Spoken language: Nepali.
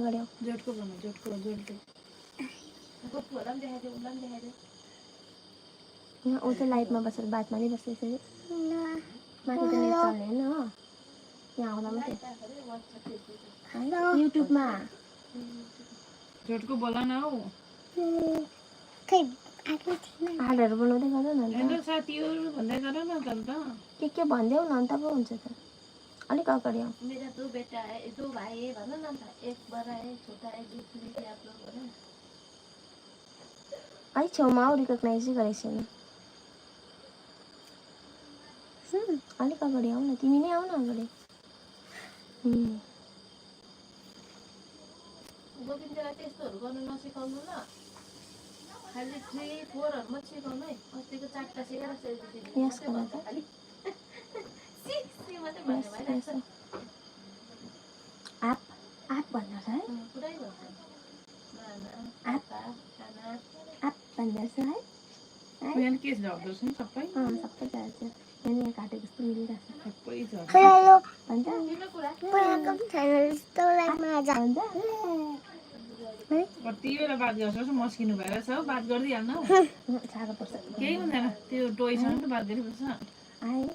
गऱ्यौ जोडको भन्नु जोडको जोडले गोपुहरूलाई पनि देखाइदियो उसलाई पनि देखाइदियो यहाँ ऊ त लाइभमा बसेर बात मारिबस्दैछ कि माथि त नेट चल्ने होइन हो यहाँ आउँदा मात्रै युट्युबमा जोडको बोला न हौ हाडहरू बनाउँदै गर न होइन अन्त साथीहरू भन्दै गर न त अन्त के भनिदेऊ न अन्त पो हुन्छ त अलिक अगाडि आऊ मेरा दो बेटा है दो भाई है भन न त एक बडा है छोटा है दूसरी से आप लोग भन अलिक छेउमा आऊ रिकग्नाइजै गरेको छैन अलिक अगाडि आऊ न तिमी नै आऊ न अगाडि गोविन्दलाई त्यस्तोहरू गर्नु नसिकाउनु ल खालि 3 4 हरू मात्र सिकाउनु है अस्तिको 4 टा सिकाएर यस गर त खालि मात्रै भन्ने भइरहेको छ आप भन्दो छ है पुरै भन्छ आप भन्दो छ है यहाँ के झर्दो छ नि सबै सबै जान्छ यहाँ काटेको जस्तो मिलिरहेको छ सबै झर्छ भन्छ कति बेला बात गर्छस् मस्किनु भएर छ बात गरिदिइहाल्नु साह्रो पर्छ केही हुँदैन त्यो टोयसँग त बात गरिबस्छ आयो